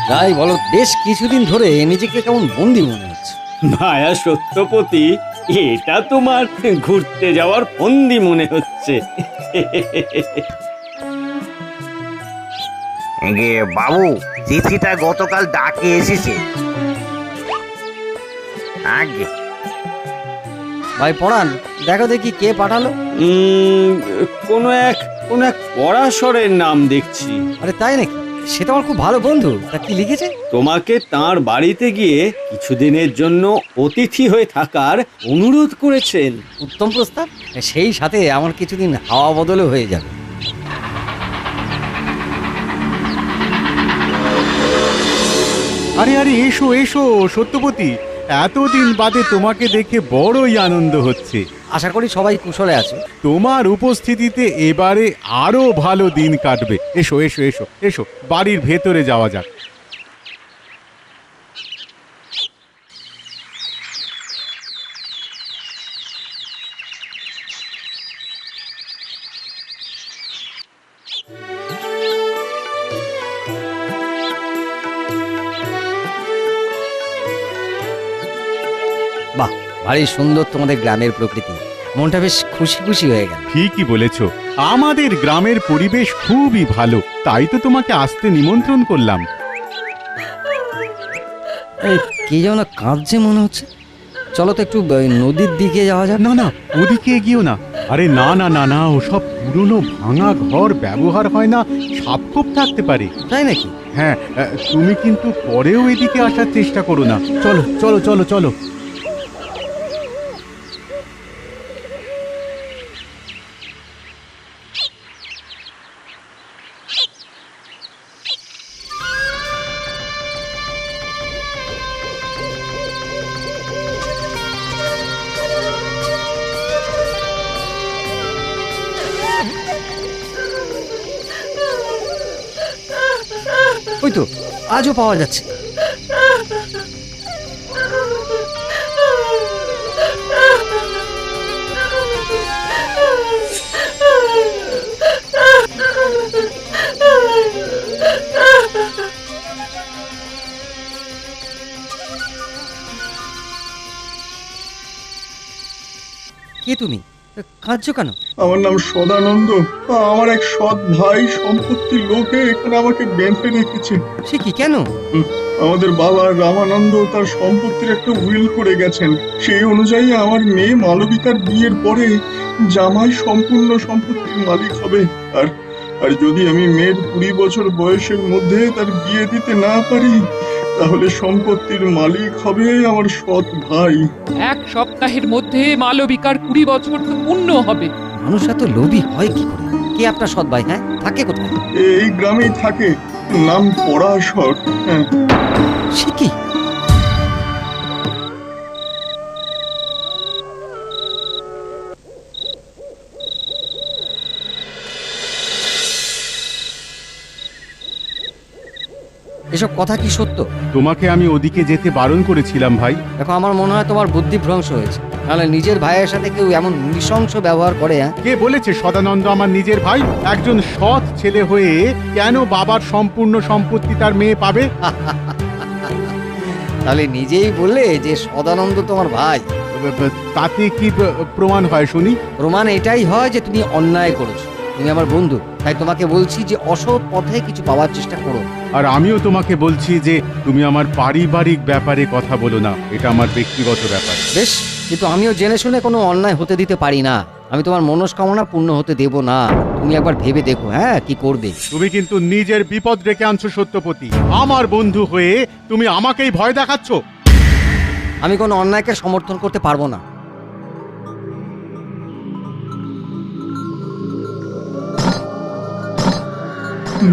যাই বলো, বেশ কিছুদিন ধরে নিজেকে কেমন বন্দি মনে হচ্ছে। ভায়া সত্যপতি, এটা তোমার ঘুরতে যাওয়ার ফন্দি মনে হচ্ছে। বাবু, চিঠিটা গতকাল ডাকে এসেছে। আগে ভাই পড়ান, দেখো দেখি কে পাঠালো। কোনো এক পরাশরের নাম দেখছি। আরে তাই নাকি? সে তো আমার খুব ভালো বন্ধু। তা কি লিখেছে? তোমাকে তার বাড়িতে গিয়ে কিছুদিনের জন্য অতিথি হয়ে থাকার অনুরোধ করেছেন। উত্তম প্রস্তাব। সেই সাথে আমার কিছুদিন হাওয়া বদলও হয়ে যাবে। আরে আরে, এসো এসো সত্যপতি, এতদিন বাদে তোমাকে দেখে বড়ই আনন্দ হচ্ছে। আশা করি সবাই কুশলে আছে। তোমার উপস্থিতিতে এবারে আরো ভালো দিন কাটবে। এসো এসো এসো এসো, বাড়ির ভেতরে যাওয়া যাক। বাহ, ভারী সুন্দর তোমাদের গ্রামের প্রকৃতি। মনটা বেশ খুশি খুশি হয়ে গেল। ঠিকই বলেছো, আমাদের গ্রামের পরিবেশ খুবই ভালো, তাই তো তোমাকে আসতে নিমন্ত্রণ করলাম। এই কে যেন কাঁদছে মনে হচ্ছে। চলো তো একটু নদীর দিকে যাওয়া যাক। না না, ওদিকে এগিয়েও না। আরে না না না না, ওসব পুরনো ভাঙা ঘর ব্যবহার হয় না, সাপখোপ থাকতে পারে। তাই নাকি? হ্যাঁ, তুমি কিন্তু পরেও এদিকে আসার চেষ্টা করো না। চলো চলো চলো চলো। ওই তো আজও পাওয়া যাচ্ছে। কে তুমি? কাঁদছো কেন? আমার নাম সদানন্দ। আমার এক সৎ ভাই সম্পত্তির লোভে এখানে আমাকে বেঁধে রেখেছে। সে কি, কেন? আমাদের বাবা রামানন্দ তার সম্পত্তির একটা উইল করে গেছেন। সেই অনুযায়ী আমার মেয়ে মালবিকার বিয়ের পরে জামাই সম্পূর্ণ সম্পত্তির মালিক হবে। আর আর যদি আমি মেয়ের 20 বছর বয়সের মধ্যে তার বিয়ে দিতে না পারি, তাহলে সম্পত্তির মালিক হবে আমার সৎ ভাই। এক সপ্তাহের মধ্যে মালবিকার 20 বছর তো পূর্ণ হবে। মানুষ এত লোভী হয় কি করে? কে আপনার সৎ ভাই? হ্যাঁ, থাকে কোথায়? এই গ্রামেই থাকে, নাম পরাশর। হ্যাঁ। সে কি? এসব কথা কি সত্য? তোমাকে আমি ওদিকে যেতে বারণ করেছিলাম ভাই। দেখো, আমার মনে হয় তোমার বুদ্ধি ভ্রংশ হয়েছে। নাহলে নিজের ভাইয়ের সাথে কেউ এমন নৃশংস ব্যবহার করে? হ্যাঁ, কে বলেছে সদানন্দ আমার নিজের ভাই? একজন সৎ ছেলে হয়ে কেন বাবার সম্পূর্ণ সম্পত্তি তার মেয়ে পাবে? তাহলে নিজেই বললে যে সদানন্দ তোমার ভাই। তাতে কি প্রমাণ হয় শুনি? প্রমাণ এটাই হয় যে তুমি অন্যায় করেছো। তুমি আমার বন্ধু, তাই তোমাকে বলছি যে অসৎ পথে কিছু পাওয়ার চেষ্টা করো। আর আমিও তোমাকে বলছি যে তুমি আমার পারিবারিক ব্যাপারে কথা বলো না, এটা আমার ব্যক্তিগত ব্যাপার। বেশ, কিন্তু আমিও জেনে শুনে কোনো অন্যায় হতে দিতে পারি না। আমি তোমার মনস্কামনা পূর্ণ হতে দেব না। তুমি একবার ভেবে দেখো, হ্যাঁ, কি করবে। তুমি কিন্তু নিজের বিপদ রেখে আনছো সত্যপতি। আমার বন্ধু হয়ে তুমি আমাকেই ভয় দেখাচ্ছ। আমি কোনো অন্যায়কে সমর্থন করতে পারবো না।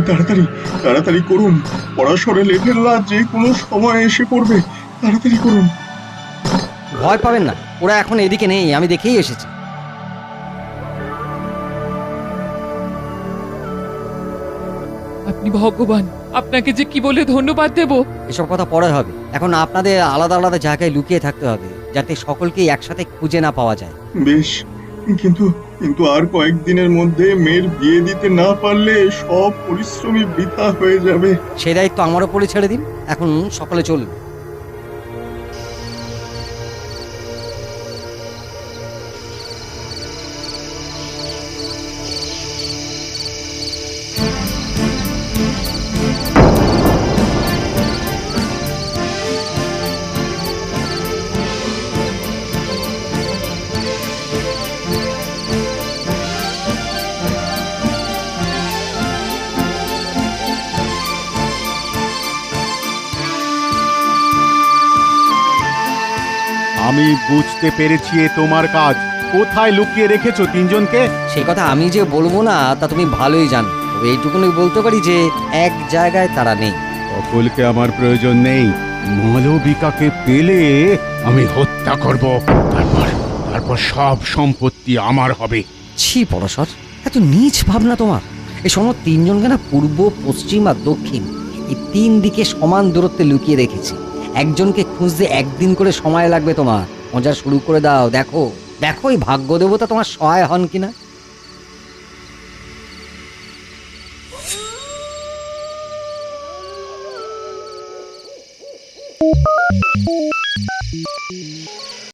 তাড়াতাড়ি তাড়াতাড়ি করুন, পড়াশোনা লেভেলরা যে কোনো সময় এসে পড়বে। তাড়াতাড়ি করুন। ভয় পাবেন না, ওরা এখন এদিকে নেই, আমি দেখেই এসেছি। আপনি ভগবান, আপনাকে যে কি বলে ধন্যবাদ দেব। এসব কথা পরে হবে। এখন আপনাদের আলাদা আলাদা জায়গায় লুকিয়ে থাকতে হবে, যাতে সকলকে একসাথে খুঁজে না পাওয়া যায়। বেশ, কিন্তু কিন্তু আর কয়েকদিনের মধ্যে মেয়ের বিয়ে দিতে না পারলে সব পরিশ্রমই বৃথা হয়ে যাবে। সেই দায়িত্ব আমার ওপরে ছেড়ে দিন। এখন সকালে চলুন। আমি বুঝতে পেরেছি এ তোমার কাজ। কোথায় লুকিয়ে রেখেছো তিনজনকে? সেই কথা আমি যে বলবো না তা তুমি ভালোই জানো। তবে এইটুকুনি বলতে পারি যে এক জায়গায় তারা নেই। সকলকে আমার প্রয়োজন নেই। মালবিকাকে পেলে আমি হত্যা করব। তারপর সব সম্পত্তি আমার হবে। ছি পরশর, এত নীচ ভাবনা তোমার। এই শোনো, তিনজনকে না পূর্ব, পশ্চিম আর দক্ষিণ এই তিন দিকে সমান দূরত্বে লুকিয়ে রেখেছি। একজনকে খুঁজতে একদিন করে সময় লাগবে তোমার। মজা শুরু করে দাও। দেখো দেখো এই ভাগ্য দেবতা তোমার সহায় হন কিনা।